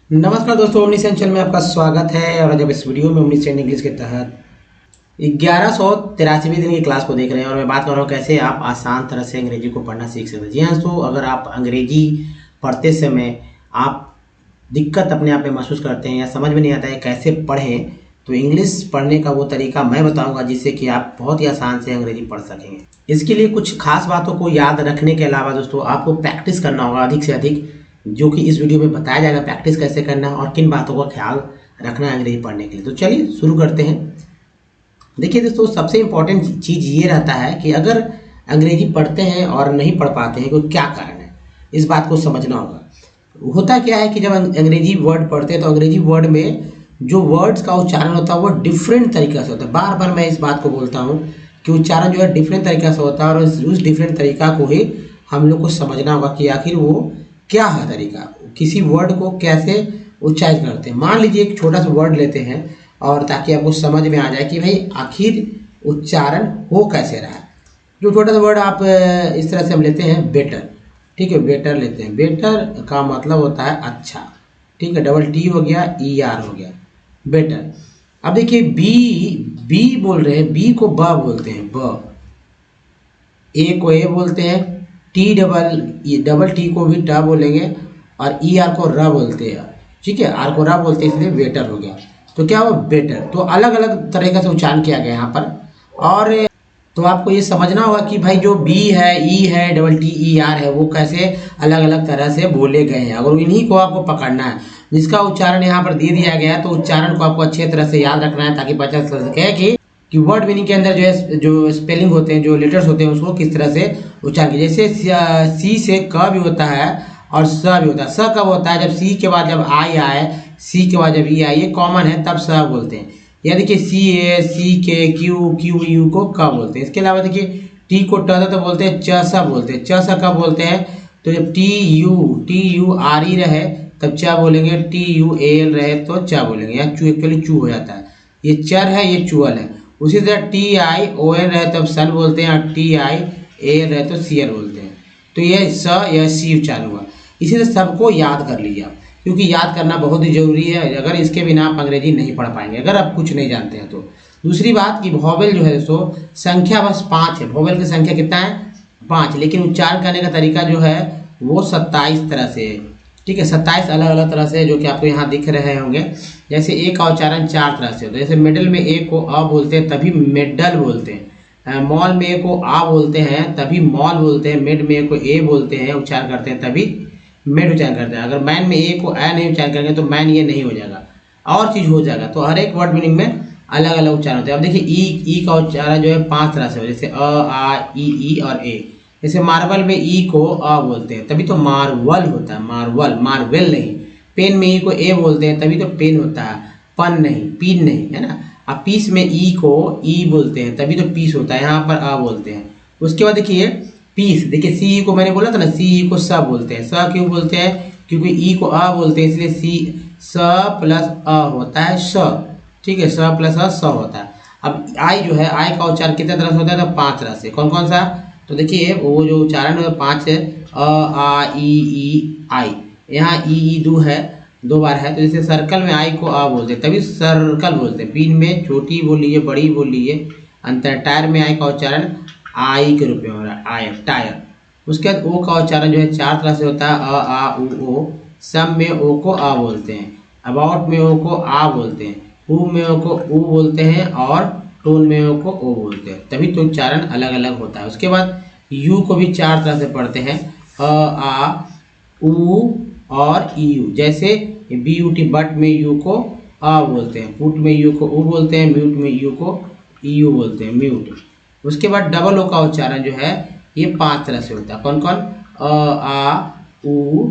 नमस्कार दोस्तों, omni channel में आपका स्वागत है। और जब इस वीडियो में ओमनी चैनल इंग्लिश के तहत 1183वें दिन की क्लास को देख रहे हैं और मैं बात कर रहा हूँ कैसे आप आसान तरह से अंग्रेजी को पढ़ना सीख सकते हैं। जी हाँ दोस्तों, अगर आप अंग्रेजी पढ़ते समय आप दिक्कत अपने आप में महसूस करते हैं या समझ में नहीं आता है कैसे पढ़ें, तो इंग्लिश पढ़ने का वो तरीका मैं बताऊंगा जिससे कि आप बहुत ही आसान से अंग्रेजी पढ़ सकेंगे। इसके लिए कुछ खास बातों को याद रखने के अलावा दोस्तों आपको प्रैक्टिस करना होगा अधिक से अधिक, जो कि इस वीडियो में बताया जाएगा प्रैक्टिस कैसे करना है और किन बातों का ख्याल रखना है अंग्रेजी पढ़ने के लिए। तो चलिए शुरू करते हैं। देखिए दोस्तों, सबसे इम्पोर्टेंट चीज़ ये रहता है कि अगर अंग्रेजी पढ़ते हैं और नहीं पढ़ पाते हैं तो क्या कारण है, इस बात को समझना होगा। होता क्या है कि जब अंग्रेजी वर्ड पढ़ते हैं तो अंग्रेजी वर्ड में जो वर्ड्स का उच्चारण होता है वो डिफरेंट तरीक़े से होता है। बार बार मैं इस बात को बोलता हूँ कि उच्चारण जो है डिफरेंट तरीक़े से होता है और उस डिफरेंट तरीक़ा को ही हम लोग को समझना होगा कि आखिर वो क्या है तरीका, किसी वर्ड को कैसे उच्चारित करते हैं। मान लीजिए एक छोटा सा वर्ड लेते हैं और ताकि आपको समझ में आ जाए कि भाई आखिर उच्चारण हो कैसे रहा है। जो छोटा सा वर्ड आप इस तरह से हम लेते हैं बेटर, ठीक है, बेटर लेते हैं। बेटर का मतलब होता है अच्छा, ठीक है, डबल टी हो गया, ई आर हो गया, बेटर। अब देखिए बी बोल रहे हैं, बी को ब बोलते हैं, ब। ए को ए बोलते हैं, टी डबल टी को भी ट बोलेंगे और ई आर को र बोलते हैं, ठीक है, आर को र बोलते हैं, इसलिए बेटर हो गया। तो क्या हुआ, बेटर। तो अलग अलग तरीके से उच्चारण किया गया यहाँ पर। और तो आपको ये समझना होगा कि भाई जो बी है, ई है, डबल टी ई आर है, वो कैसे अलग अलग तरह से बोले गए हैं। अगर इन्हीं को आपको पकड़ना है, जिसका उच्चारण यहाँ पर दे दिया गया है, तो उच्चारण को आपको अच्छे तरह से याद रखना है ताकि पता चल सके कि वर्ड मीनिंग के अंदर जो है जो स्पेलिंग होते हैं, जो लेटर्स होते हैं, उसको किस तरह से उच्चारण कीजिए। जैसे सी से क भी होता है और स भी होता है। स कब होता है, जब सी के बाद जब आई आए, सी के बाद जब ई आए, ये कॉमन है, तब स बोलते हैं। या देखिए सी ए, सी के, क्यू, क्यू यू को क बोलते हैं। इसके अलावा देखिए टी को ट तो बोलते हैं, च सा बोलते हैं। च सा कब बोलते हैं, तो जब टी यू आर ई रहे तब च बोलेंगे, टी यू ए एल रहे तो च बोलेंगे, या चू एक्चुअली चू हो जाता है। ये चर है, ये चुअल है। उसी तरह टी आई ओ एन रहे तब सन बोलते हैं और टी आई ए रहे तो सी एल बोलते हैं। तो ये स या सी उच्चारण हुआ। इसी तरह सबको याद कर लीजिए आप, क्योंकि याद करना बहुत ही जरूरी है। अगर इसके बिना आप अंग्रेजी नहीं पढ़ पाएंगे, अगर आप कुछ नहीं जानते हैं तो। दूसरी बात कि वोवेल जो है दोस्तों, संख्या बस 5 है। वोवेल की संख्या कितना है, 5, लेकिन उच्चारण करने का तरीका जो है वो 27 तरह से है, ठीक है, 27 अलग अलग तरह से, जो कि आपको यहाँ दिख रहे होंगे। जैसे ए का उच्चारण 4 तरह से होता है। जैसे मिडिल में ए को अ बोलते हैं तभी मिडल बोलते हैं। मॉल में ए को आ बोलते हैं तभी मॉल बोलते हैं। मिड में ए को ए बोलते हैं, उच्चारण करते हैं तभी मिड उच्चारण करते हैं। अगर मैन में ए को ए नहीं उच्चारण करेंगे तो मैन ये नहीं हो जाएगा, और चीज़ हो जाएगा। तो हर एक वर्ड मीनिंग में अलग अलग उच्चारण होते हैं। अब देखिए ई का उच्चारण जो है 5 तरह से हो, जैसे अ आ ई और ए। जैसे मार्बल में ई को अ बोलते हैं तभी तो मार्वल होता है, मार्वल, मार्वेल नहीं। पेन में ई को ए बोलते हैं तभी तो पेन होता है, पन नहीं, पीन नहीं, है ना। अब पीस में ई को ई बोलते हैं तभी तो पीस होता है, यहाँ पर अ बोलते हैं। उसके बाद देखिए पीस, देखिए सी को मैंने बोला था ना, सी को स बोलते हैं। स क्यों बोलते हैं, क्योंकि ई को अ बोलते हैं, इसलिए सी स प्लस अ होता है स, ठीक है, स प्लस अ स होता है। अब आई जो है, आई का उच्चारण कितने तरह से होता है, तो 5 तरह से। कौन कौन सा, तो देखिए वो जो उच्चारण है 5 है। अ आ ई आई, यहाँ ई दो है, 2 बार है। तो जैसे सर्कल में आई को आ बोलते हैं तभी सर्कल बोलते हैं। पिन में छोटी बोल लीजिए, बड़ी बोल लीजिए, अंतर। टायर में आई का उच्चारण आई के रूप में हो रहा है, आयर, टायर। उसके बाद ओ का उच्चारण जो है 4 तरह से होता है, अ आ उ ओ। सम में ओ को आ बोलते हैं, अबाउट में ओ को आ बोलते हैं, हु में ओ को ऊ बोलते हैं और टोन में ओ को ओ बोलते हैं, तभी तो उच्चारण अलग अलग होता है। उसके बाद यू को भी 4 तरह से पढ़ते हैं, अ आ उ और ई यू। जैसे बी यू टी, बट में यू को आ बोलते हैं, पुट में यू को ऊ बोलते हैं, म्यूट में यू को ई यू बोलते हैं, म्यूट। उसके बाद डबल ओ का उच्चारण जो है ये 5 तरह से होता है। कौन कौन, अ आ उ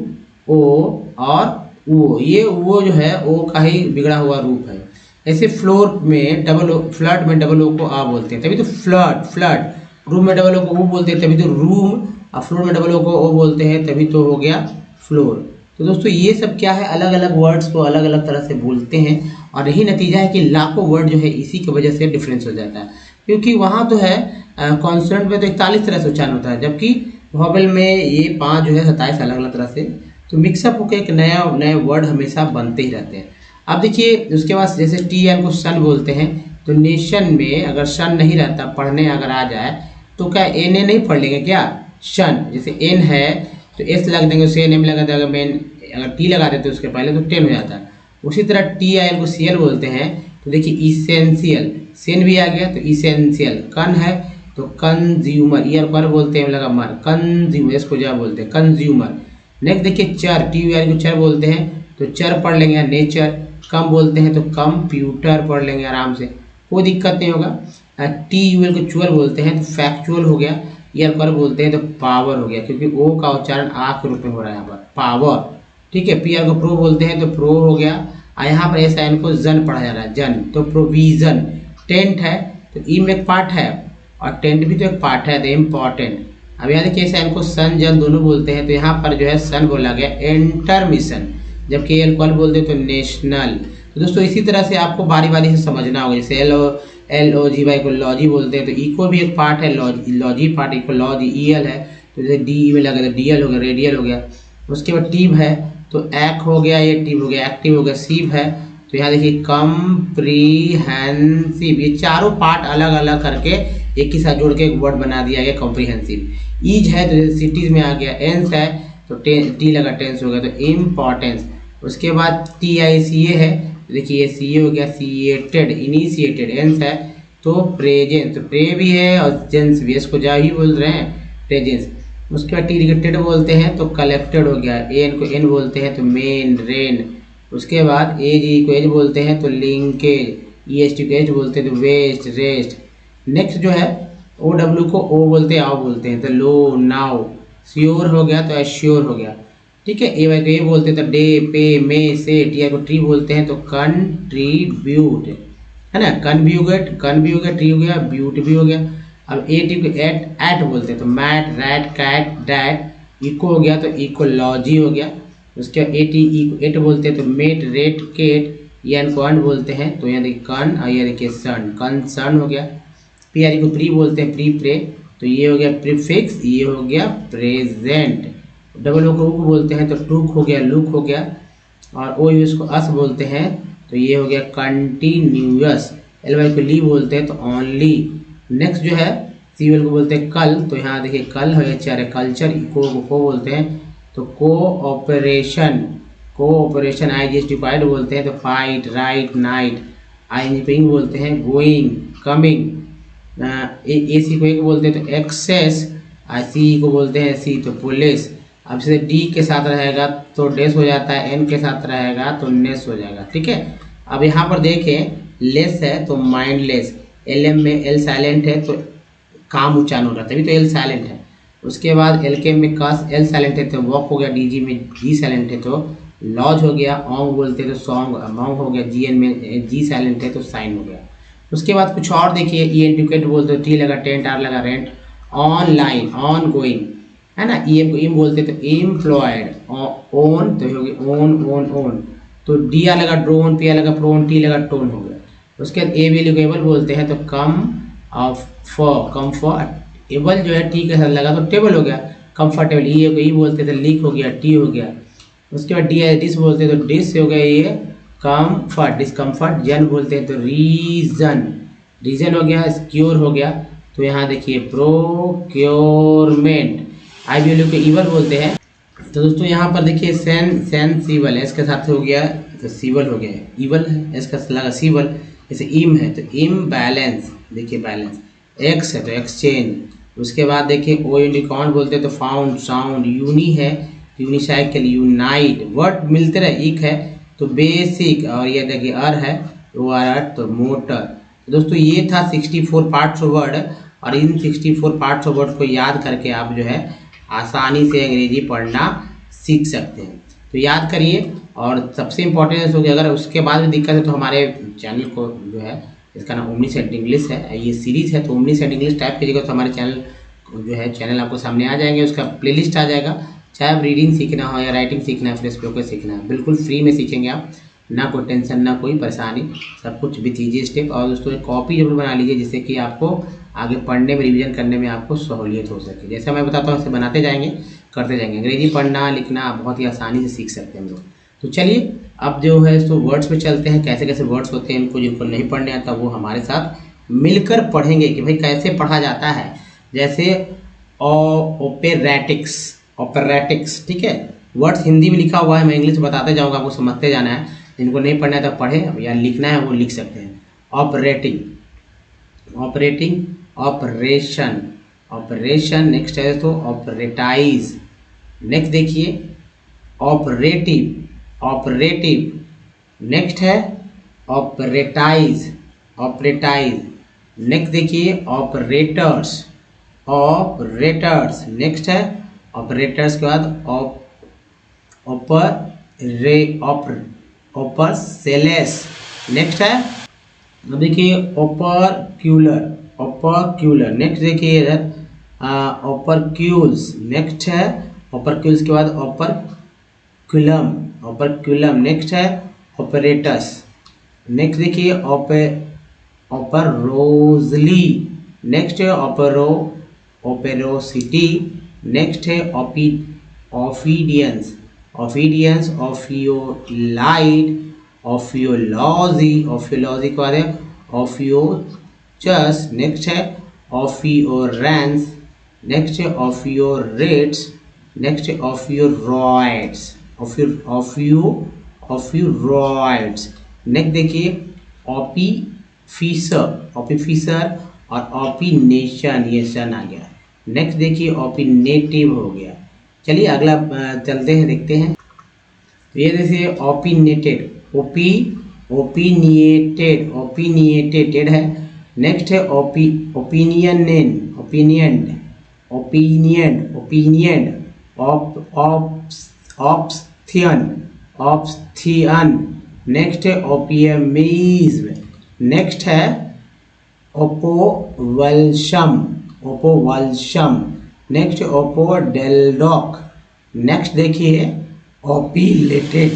ओ और ऊ। ये वो जो है ओ का ही बिगड़ा हुआ रूप है। ऐसे फ्लोर में डबल ओ, फ्लड में डबल ओ को आ बोलते हैं तभी तो फ्लड, फ्लड। रूम में डबल ओ को ऊ बोलते हैं तभी तो रूम, और फ्लोर में डबल ओ को ओ बोलते हैं तभी तो हो गया फ्लोर। तो दोस्तों ये सब क्या है, अलग अलग वर्ड्स को अलग अलग तरह से बोलते हैं और यही नतीजा है कि लाखों वर्ड जो है इसी की वजह से डिफरेंस हो जाता है। क्योंकि वहाँ तो है कॉन्सोनेंट में तो 41 तरह से उच्चारण होता है, जबकि वोवेल में ये 5 जो है 27 अलग अलग तरह से तो मिक्सअप होकर एक नया नए वर्ड हमेशा बनते ही रहते हैं। अब देखिए उसके बाद जैसे टी एन को सन बोलते हैं, तो नेशन में अगर सन नहीं रहता, पढ़ने अगर आ जाए तो क्या एन ए नहीं पढ़ लेंगे क्या, शन। जैसे एन है तो एस लग देंगे, उसे एन एम लगा देगा, मेन अगर टी लगा देते उसके पहले तो टेन हो जाता है। उसी तरह टी आई एल को सी एल बोलते हैं, तो देखिए इसेंशियल, सेन भी आ गया तो इसेंशियल। कन है तो कंज्यूमर, ईयर पर बोलते हैं लगा मर, कंज्यूमर, इसको क्या बोलते हैं कंज्यूमर। नेक्स्ट देखिए चर, टी यू आर को चर बोलते हैं, तो चर पढ़ लेंगे नेचर। कम बोलते हैं तो कंप्यूटर पढ़ लेंगे आराम से, कोई दिक्कत नहीं होगा। टी यू एल को चुअल बोलते हैं तो फैक्चुअल हो गया। ईयर पर बोलते हैं तो पावर हो गया, क्योंकि ओ का उच्चारण आ के रूप में हो रहा है यहाँ पर पावर, ठीक है। पी आर को प्रो बोलते हैं तो प्रो हो गया। और यहाँ पर एस आई एन को जन पढ़ा जा रहा है, जन, तो प्रोविजन। टेंट है तो इम एक पार्ट है और टेंट भी तो एक पार्ट है, तो इम्पॉर्टेंट। अब यहाँ देखिए एस आई एन को सन जन दोनों बोलते हैं, तो यहाँ पर जो है सन बोला गया इंटरमिशन, जबकि एल कॉल बोलते हैं तो नेशनल। तो दोस्तों इसी तरह से आपको बारी बारी से समझना होगा। जैसे एल ओ जी वाई को लॉजी बोलते हैं, तो इको भी एक पार्ट है, logy part, eco logy E L है, तो जैसे डी में लगा डी एल हो गया, रेडियल हो गया। उसके बाद टीव है तो एक् हो गया, ये टीव हो गया, एक्टिव हो गया। सीव है तो यहाँ देखिए कॉम्प्रीहेंसिव, ये चारों पार्ट अलग अलग करके एक ही साथ जोड़ के एक वर्ड बना दिया गया कॉम्प्रीहेंसिव। ईज है तो सिटीज में आ गया। एंस है तो टी लगा टेंस हो गया, तो इम्पॉर्टेंस। उसके बाद टी आई सी ए है, देखिए सी ए हो गया, सीएटेड, इनिशिएटेड। एंस है तो प्रेजेंस, तो प्रे भी है और जेंस भी, इसको जा ही बोल रहे हैं प्रेजेंस। उसके बाद टी रिलेटेड बोलते हैं तो कलेक्टेड हो गया। एन को एन बोलते हैं तो मेन, रेन। उसके बाद एज ई को एज बोलते हैं तो लिंकेज, ई एस टी को एज बोलते हैं तो वेस्ट, रेस्ट। नेक्स्ट जो है ओ डब्ल्यू को ओ बोलते हैं, आओ बोलते हैं तो लो, नाउ। श्योर हो गया तो एश्योर हो गया, ठीक है। ए वाई को ए बोलते हैं तो डे, पे, मे, से। टी आई को ट्री बोलते हैं तो कंट्रीब्यूट, है ना, कन्व्यूगेट, कन भी हो गया, ट्री हो गया, ब्यूट भी हो गया। अब ए टी को एट बोलते हैं तो mat, rat, cat, that. Eco हो गया तो इकोलॉजी हो गया। उसके बाद ए टी ई को एट बोलते हैं तो मेट, रेट, केट। एन को अन बोलते हैं तो यहाँ देखिए कन, और ये देखिए सन, कंसर्न हो गया। पी आर ई को प्री बोलते हैं, प्री, प्रे, तो ये हो गया प्रीफिक्स, ये हो गया प्रेजेंट। डबल ओ को बोलते हैं तो टूक हो गया, लुक हो गया। और ओ यू को अस बोलते हैं तो ये हो गया कंटिन्यूअस। एल वाई को ली बोलते हैं तो ओनली। नेक्स्ट जो है सी एल को बोलते हैं कल, तो यहाँ देखिए कल है, चार है, कल्चर। को बोलते हैं तो cooperation, cooperation. I G S T fight बोलते हैं तो fight, right, night. I N G बोलते हैं गोइंग, कमिंग। ए सी को एक बोलते हैं तो एक्सेस। आई सी को बोलते हैं सी तो पुलिस। अब जैसे डी के साथ रहेगा तो डेस हो जाता है, एन के साथ रहेगा तो नेस हो जाएगा, ठीक है। अब यहाँ पर देखें लेस है तो माइंडलेस। एल एम में एल साइलेंट है तो काम उच्चारण हो रहा है, तभी तो एल साइलेंट है। उसके बाद एल के में कस, एल साइलेंट है तो वॉक हो गया। डी जी में जी साइलेंट है तो लॉज हो गया। ऑन्ग बोलते हैं तो सॉन्ग, मॉन्ग हो गया। जी एन में जी साइलेंट है तो साइन हो गया। उसके बाद कुछ और देखिए, ई एडुकेट बोलते हो, टी लगा टेंट, आर लगा रेंट। ऑनलाइन, ऑन गोइंग, है ना। ई एम को इम बोलते तो एम्प्लॉयड। ओन तो होगी ओन, ओन, ओन। तो डी आ लगा ड्रोन, पी आ लगा प्रोन, टी लगा टोन हो गया। उसके बाद ए वैल्यू एबल बोलते हैं तो कम ऑफ फॉर, कम्फर्ट। एबल जो है टी के साथ लगा तो टेबल हो गया, कंफर्टेबल। ई को ई बोलते तो लीक हो गया, टी हो गया। उसके बाद डी डिस बोलते तो डिस हो गया, ये कम्फर्ट, डिस्कम्फर्ट। जन बोलते हैं तो रीजन, रीजन हो गया। स्क्योर हो गया तो यहाँ देखिए प्रोक्योरमेंट। आई वैल्यू को ईवल बोलते हैं। तो दोस्तों यहाँ पर देखिए सेंसिबल है, इसके साथ हो गया तो सीवल हो गया, ईवल है, इसका लगा सीवल। जैसे इम है तो इम्बैलेंस, देखिए बैलेंस। एक्स है तो एक्सचेंज। उसके बाद देखिए ओ यूनिकॉर्न बोलते हैं तो फाउंड, साउंड। यूनी है यूनिसाइकिल, यूनाइट। वर्ड मिलते रहे, इक है तो बेसिक, और ये देखिए अर है वो आर तो मोटर। तो दोस्तों ये था 64 पार्ट्स ऑफ वर्ड, और इन 64 पार्ट्स ऑफ वर्ड को याद करके आप जो है आसानी से अंग्रेजी पढ़ना सीख सकते हैं। तो याद करिए। और सबसे इम्पोर्टेंट हो कि अगर उसके बाद भी दिक्कत है तो हमारे चैनल को जो है, इसका नाम ओमनी सेट इंग्लिश है, ये सीरीज़ है, तो ओमनी सेट इंग्लिश टाइप कीजिएगा तो हमारे चैनल जो है चैनल आपको सामने आ जाएंगे। उसका प्लेलिस्ट आ जाएगा। चाहे आप रीडिंग सीखना हो या राइटिंग सीखना है, फिर स्पोकन सीखना है, बिल्कुल फ्री में सीखेंगे आप, ना कोई टेंशन, ना कोई परेशानी, सब कुछ विथ ईजी स्टेप। और दोस्तों एक कॉपी जरूर बना लीजिए जिससे कि आपको आगे पढ़ने में, रिवीजन करने में आपको सहूलियत हो सके। जैसे मैं बताता हूँ ऐसे बनाते जाएंगे करते जाएंगे। अंग्रेजी पढ़ना लिखना बहुत ही आसानी से सीख सकते हैं हम लोग। तो चलिए अब जो है सो वर्ड्स पे चलते हैं, कैसे कैसे वर्ड्स होते हैं, इनको जिनको नहीं पढ़ने आता वो हमारे साथ मिलकर पढ़ेंगे कि भाई कैसे पढ़ा जाता है। जैसे ओपेरेटिक्स, ऑपरेटिक्स, ठीक है, वर्ड्स हिंदी में लिखा हुआ है, मैं इंग्लिश बताते जाऊँगा, आपको समझते जाना है। जिनको नहीं पढ़ना है तो पढ़े, या लिखना है वो लिख सकते हैं। Operating, operating, operation, operation, next है तो ऑपरेटाइज, नेक्स्ट देखिए ऑपरेटिव, ऑपरेटिव, नेक्स्ट है ऑपरेटाइज, ऑपरेटाइज, नेक्स्ट देखिए ऑपरेटर्स, ऑपरेटर्स, नेक्स्ट है ऑपरेटर्स के बाद ऑपर सेलेस, नेक्स्ट है अब देखिए ओपरक्यूलर, ओपरक्यूलर, नेक्स्ट देखिए इधर ओपरक्यूल्स, नेक्स्ट है ओपरक्यूल्स के बाद ओपरक्यूलम, ओपरक्यूलम, नेक्स्ट है ऑपरेटस, नेक्स्ट देखिए ओपरोजली, नेक्स्ट है ओपेरोसिटी, नेक्स्ट है ऑफिडियंस, ऑफिडियंस, ऑफियोलाइट, ऑफियोलॉजी, ऑफियोलॉजी के बाद है ऑफियोचस, नेक्स्ट है ऑफियोरेंस, नेक्स्ट है ऑफियोरेट्स, नेक्स्ट है ऑफियोरॉइड्स, ऑफियोरॉइड्स, नेक्स्ट देखिए ऑपीफिसर, ऑपीफिसर और ऑपिनेशन, ये सन आ गया। नेक्स्ट देखिए ऑपिनेटिव हो गया। चलिए अगला चलते हैं, देखते हैं। तो ये देखिए ओपिनेटेड, ओपिनिएटेड, ओपिनिएटेड है। नेक्स्ट है ओपिनियन, ओपिनियंड, ओपिनियन, ओपिनियन, ऑप्थियन, ऑप्थियन, नेक्स्ट है ओपियमिज्म, नेक्स्ट है ओपोवल्शम, ओपोवल्शम, नेक्स्ट ओपोडेल्डोक, नेक्स्ट देखिए ओपिलेटेड।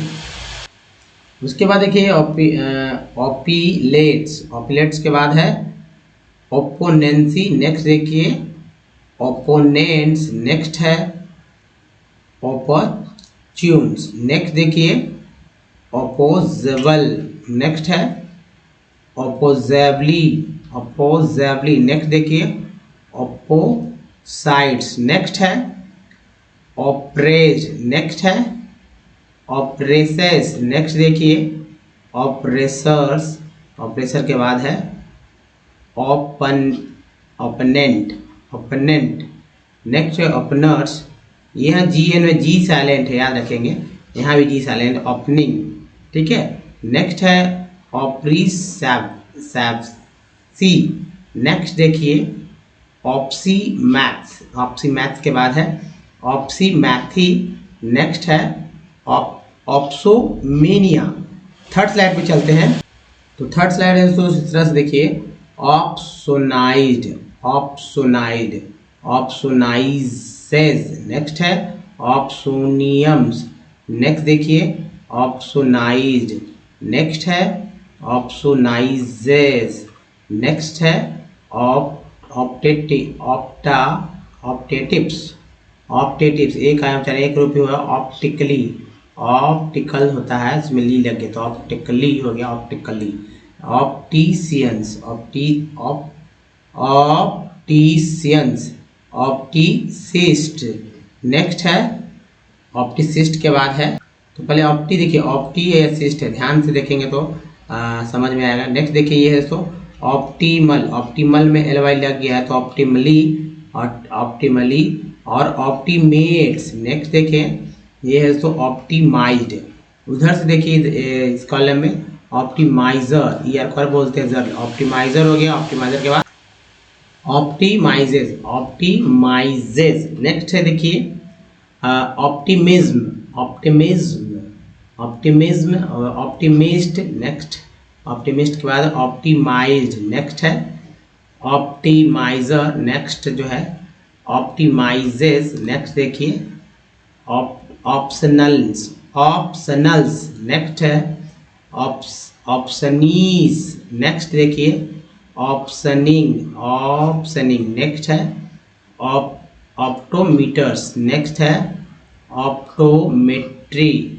उसके बाद देखिए ओपिलेट्स, ओपिलेट्स के बाद है ओपोनेंसी, नेक्स्ट देखिए ओपोनेंट्स, नेक्स्ट है ओपोच्यून्स, नेक्स्ट देखिए ओपोजेबल, नेक्स्ट है ओपोजेबली, ओपोजेबली, नेक्स्ट देखिए ओपोसाइड्स, नेक्स्ट है ऑपरेज, नेक्स्ट है ऑपरेसेस, नेक्स्ट देखिए ऑपरेसर्स, ऑपरेसर के बाद है ओपनेंट, ओपनेंट, नेक्स्ट है ओपनर्स, यहाँ जी एन में जी साइलेंट है, याद रखेंगे, यहाँ भी जी साइलेंट, ओपनिंग, ठीक है। नेक्स्ट है ऑप्रीसैप्सी, नेक्स्ट देखिए ऑप्सी मैथ्स, ऑप्सी मैथ्स के बाद है ऑप्सी मैथी, नेक्स्ट है ऑप्सोमेनिया। थर्ड स्लाइड पे चलते हैं। तो थर्ड स्लाइड है तो इस तरह से देखिए ऑप्सोनाइज्ड, ऑप्सोनाइड, ऑप्सोनाइजेज, नेक्स्ट है ऑप्सोनियम्स, नेक्स्ट देखिए ऑप्सोनाइज्ड, नेक्स्ट है ऑप्सोनाइजेज, नेक्स्ट है ऑप्टेटिव्स, ऑप्टेटिव्स, एक आया बेचारा एक रूप हुआ ऑप्टिकली, ऑप्टिकल होता है इसमें ली लग गया तो ऑप्टिकली हो गया, ऑप्टिकली, ऑप्टीसियंस, ऑप्टीसियंस, ऑप्टीसिस्ट, नेक्स्ट है ऑप्टीसिस्ट के बाद है, तो पहले ऑप्टी देखिए, ऑप्टी या सिस्ट है, ध्यान से देखेंगे तो समझ में आएगा। नेक्स्ट देखिए ये है तो ऑप्टिमल, ऑप्टिमल में एल वाई लग गया है तो ऑप्टिमली, और ऑप्टिमली, और ऑप्टिमेट्स, नेक्स्ट देखें ये है तो ऑप्टिमाइज्ड। उधर से देखिए इस कॉलम में ऑप्टिमाइजर, ईयर पर बोलते हैं जर, ऑप्टिमाइजर हो गया। ऑप्टिमाइजर के बाद ऑप्टिमाइजेज, ऑप्टिमाइजेज, नेक्स्ट है देखिए optimism, optimism, optimism, optimist, next optimist के बाद ऑप्टिमाइज्ड, नेक्स्ट है ऑप्टिमाइजर, नेक्स्ट जो है ऑप्टिमाइजेज, नेक्स्ट देखिए ऑप्शनल्स, ऑप्शनल्स, नेक्स्ट है ऑप्शनीज, नेक्स्ट देखिए ऑप्शनिंग, ऑप्शनिंग, नेक्स्ट है ऑप्टोमीटर्स, नेक्स्ट है ऑप्टोमेट्री।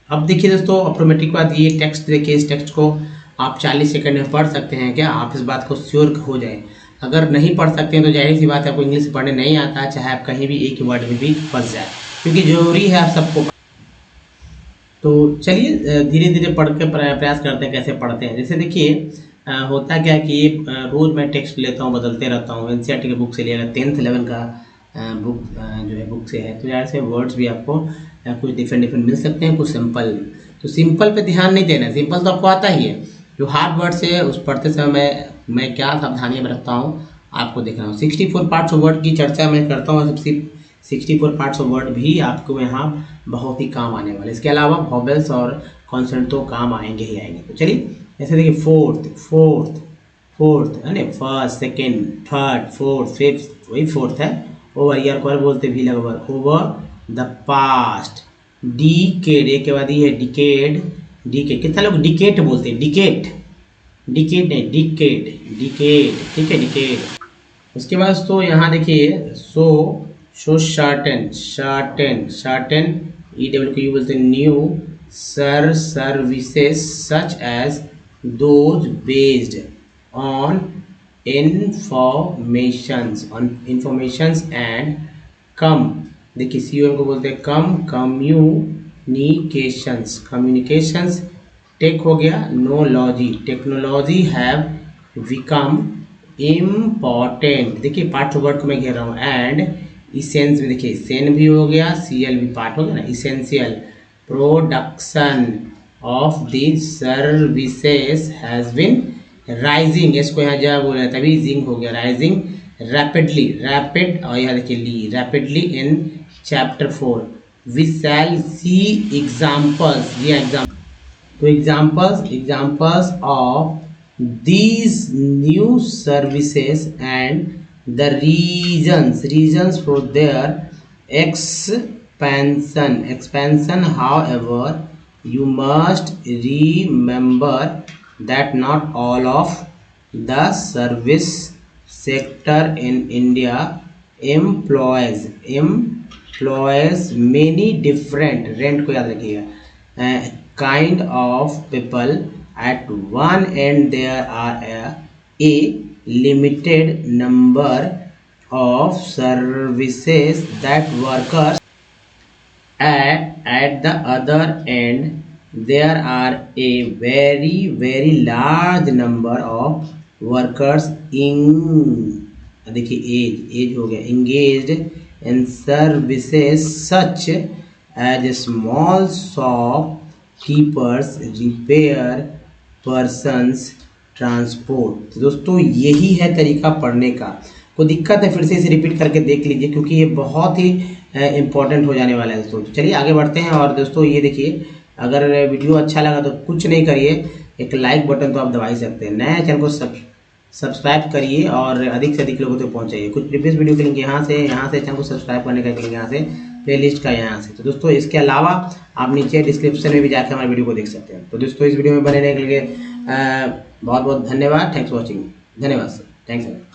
अब देखिए दोस्तों, ऑप्टोमेट्री के बाद ये टेक्स्ट देखिए, इस टेक्स्ट को आप 40 सेकंड में पढ़ सकते हैं क्या? आप इस बात को श्योर हो जाए। अगर नहीं पढ़ सकते हैं तो जाहिर सी बात है आपको इंग्लिश पढ़ने नहीं आता है, चाहे आप कहीं भी एक वर्ड में भी फंस जाए, क्योंकि जरूरी है आप सबको। तो चलिए धीरे धीरे पढ़ के प्रयास करते हैं कैसे पढ़ते हैं। जैसे देखिए होता क्या है कि ये रोज़ मैं टेक्स्ट लेता हूँ, बदलते रहता हूँ। एनसीईआरटी के बुक से लिया, 10th 11 का बुक जो है बुक से है, तो यार से वर्ड्स भी आपको कुछ डिफरेंट मिल सकते हैं, कुछ सिंपल। तो सिंपल पे ध्यान नहीं देना, सिंपल तो आपको आता ही है। जो हार्ड वर्ड्स है उस पढ़ते समय मैं क्या सावधानियाँ बरतता हूँ आपको देखना हो। 64 पार्ट्स ऑफ वर्ड की चर्चा मैं करता हूँ, सबसे 64 पार्ट्स ऑफ वर्ड भी आपको यहाँ बहुत ही काम आने वाले। इसके अलावा वॉवेल्स और कॉन्सोनेंट तो काम आएंगे ही आएंगे। तो चलिए ऐसे देखिए, फोर्थ है ना, first, second, third, fourth, fifth, वही फोर्थ है। ओवर ईयर को बोलते भी लगभग, ओवर द पास्ट। डिकेड, एक के बाद ये है डिकेड, कितना लोग डिकेट बोलते हैं, डिकेट नहीं, डिकेड, ठीक है, डिकेड। उसके बाद तो यहाँ देखिए सो शार्टन, EWQ बोलते हैं, new services such as those based on informations and com, देखिए COM को बोलते हैं कम्युनिकेशंस। टेक हो गया nology, technology have become important, देखिए पार्ट ऑफ वर्ड को मैं घेर रहा हूँ। एंड इसेंस भी देखिए, सेन भी हो गया, CL भी पार्ट हो गया ना, essential. Production of this services has been rising, इसको यहाँ जब बोला तभी जिंग हो गया, राइजिंग रैपिड, और यहाँ देखिए rapidly in chapter 4। We shall see examples, ये एग्जाम्पल, तो examples of these new services and the reasons for their expansion. However, you must remember that not all of the service sector in India employs many different, rent को याद रखिएगा, kind of people. At one end there are a limited number of services that workers, at the other end there are a very large number of workers देखिए as हो गया, engaged in services such as small shop keepers, repair persons, transport. तो दोस्तों यही है तरीका पढ़ने का। कोई दिक्कत है फिर से इसे रिपीट करके देख लीजिए, क्योंकि ये बहुत ही इम्पोर्टेंट हो जाने वाला है दोस्तों। तो चलिए आगे बढ़ते हैं। और दोस्तों ये देखिए, अगर वीडियो अच्छा लगा तो कुछ नहीं करिए, एक लाइक बटन तो आप दबा ही सकते हैं। नए चैनल को सब्सक्राइब करिए और अधिक से अधिक लोगों तक पहुँचाइए। कुछ प्रीवियस वीडियो के लिंक यहाँ से चैनल को सब्सक्राइब करने का लिंक यहाँ से, प्लेलिस्ट का यहाँ से। तो दोस्तों इसके अलावा आप नीचे डिस्क्रिप्शन में भी जाकर हमारे वीडियो को देख सकते हैं। तो दोस्तों इस वीडियो में बने रहने के लिए बहुत बहुत धन्यवाद। थैंक्स फॉर वॉचिंग, धन्यवाद सर, थैंक्स।